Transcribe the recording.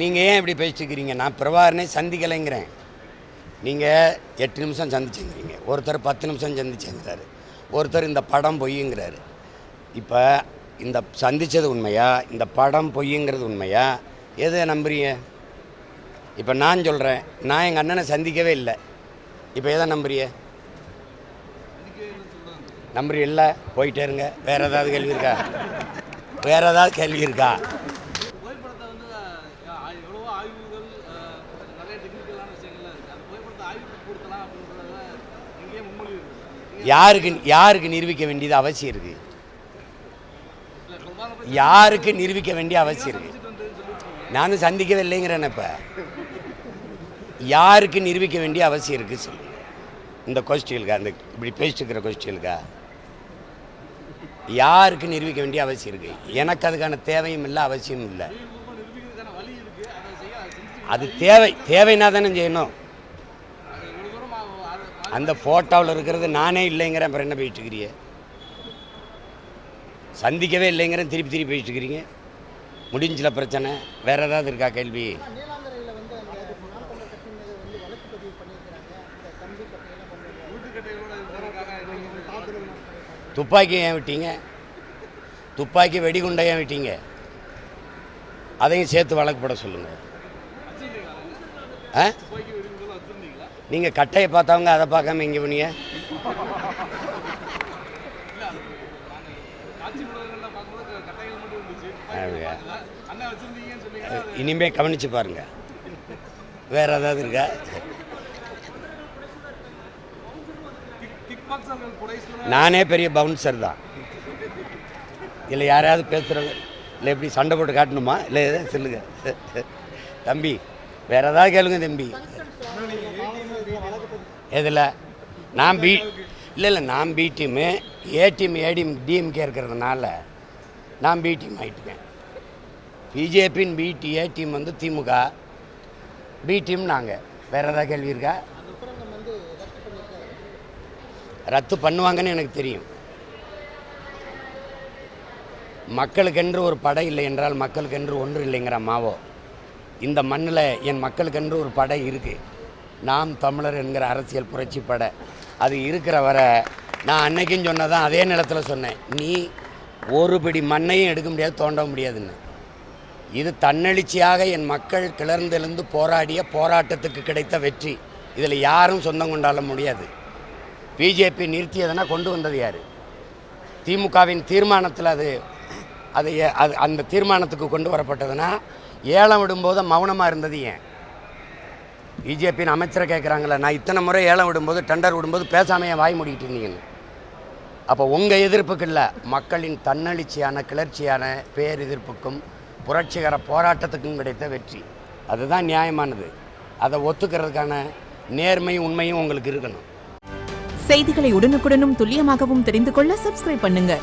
நீங்கள் ஏன் இப்படி பேசிட்டுக்கிறீங்க? நான் பிரபாகரனை சந்திக்கலைங்கிறேன். நீங்கள் 8 நிமிஷம் சந்திச்சுங்கிறீங்க, ஒருத்தர் 10 நிமிஷம் சந்திச்சுங்கிறாரு, ஒருத்தர் இந்த படம் பொய்யுங்கிறாரு. இப்போ இந்த சந்தித்தது உண்மையா, இந்த படம் பொய்யுங்கிறது உண்மையா, எதை நம்புறீங்க? இப்போ நான் சொல்கிறேன், நான் எங்கள் அண்ணனை சந்திக்கவே இல்லை, இப்போ எதை நம்புறிய? நம்புறீ இல்லை, போயிட்டே இருங்க. வேறு ஏதாவது கேள்வி இருக்கா? வேறு ஏதாவது கேள்வி இருக்கா? யாருக்கு நிரூபிக்க வேண்டியது அவசியம் இருக்குது? யாருக்கு நிரூபிக்க வேண்டிய அவசியம் இருக்குது? நானும் சந்திக்கவே இல்லைங்கிறேன். இப்போ யாருக்கு நிரூபிக்க வேண்டிய அவசியம் இருக்குது சொல்லு. இந்த கொஸ்டினுக்கா, அந்த இப்படி பேசிட்டுருக்கிற கொஸ்டினுக்கா யாருக்கு நிரூபிக்க வேண்டிய அவசியம் இருக்குது? எனக்கு அதுக்கான தேவையும் இல்லை, அவசியமும் இல்லை. அது தேவைன்னா தானே செய்யணும். அந்த ஃபோட்டோவில் இருக்கிறது நானே இல்லைங்கிறேன், அப்புறம் என்ன பேசிட்டுக்கிறீங்க? சந்திக்கவே இல்லைங்கிறேன், திருப்பி பேசிட்டுக்கிறீங்க. முடிஞ்சல பிரச்சனை. வேறு ஏதாவது இருக்கா கேள்வி? துப்பாக்கி ஏன் விட்டீங்க? துப்பாக்கி வெடிகுண்டை ஏன் விட்டீங்க? அதையும் சேர்த்து வழக்கு போட சொல்லுங்கள். நீங்கள் கட்டையை பார்த்தவங்க அதை பார்க்காம இங்கே பண்ணீங்க. இனிமே கவனிச்சு பாருங்க. வேற ஏதாவது இருக்கா? நானே பெரிய பவுன்சர் தான். இல்லை யாரையாவது பேசுகிறவங்க இல்லை எப்படி சண்டை போட்டு காட்டணுமா? இல்லை எதாவது சொல்லுங்க தம்பி. வேற ஏதாவது கேளுங்க தம்பி. எதில் நான் இல்லை நான் B team, A team, DMK இருக்கிறதுனால நான் பி டீம் ஆகிட்டுவேன். பிஜேபியின் ஏ டீம் வந்து திமுக, பி டீம் நாங்கள். வேறு ஏதாவது கேள்வி இருக்கா? ரத்து பண்ணுவாங்கன்னு எனக்கு தெரியும். மக்களுக்கென்று ஒரு படை இல்லை என்றால் மக்களுக்கென்று ஒன்று இல்லைங்கிற மாவோ. இந்த மண்ணில் என் மக்களுக்கென்று ஒரு படை இருக்குது. நாம் தமிழர் என்கிற அரசியல் புரட்சி படை அது இருக்கிற வரை நான் அன்னைக்கும் சொன்னதான், அதே நிலத்தில் சொன்னேன், நீ ஒரு பிடி மண்ணையும் எடுக்க முடியாது, தோண்ட முடியாதுன்னு. இது தன்னெழுச்சியாக என் மக்கள் கிளர்ந்தெழுந்து போராடிய போராட்டத்துக்கு கிடைத்த வெற்றி. இதில் யாரும் சொந்தம் கொண்டாட முடியாது. பிஜேபி நிறுத்தியதுன்னா கொண்டு வந்தது யார்? திமுகவின் தீர்மானத்தில் அது அந்த தீர்மானத்துக்கு கொண்டு வரப்பட்டதுன்னா ஏலம் விடும்போது மௌனமாக இருந்தது ஏன்? பிஜேபியின் அமைச்சரை கேட்குறாங்களே, நான் இத்தனை முறை ஏலம் விடும்போது, டெண்டர் விடும்போது பேசாமையே வாய் மூடிக்கிட்டு இருந்தீங்கன்னு. அப்போ உங்கள் எதிர்ப்புக்கு இல்லை, மக்களின் தன்னெழுச்சியான கிளர்ச்சியான பேரெதிர்ப்புக்கும் புரட்சிகர போராட்டத்துக்கும் கிடைத்த வெற்றி. அதுதான் நியாயமானது. அதை ஒத்துக்கிறதுக்கான நேர்மையும் உண்மையும் உங்களுக்கு இருக்கணும். செய்திகளை உடனுக்குடனும் துல்லியமாகவும் தெரிந்து கொள்ள சப்ஸ்கிரைப் பண்ணுங்க.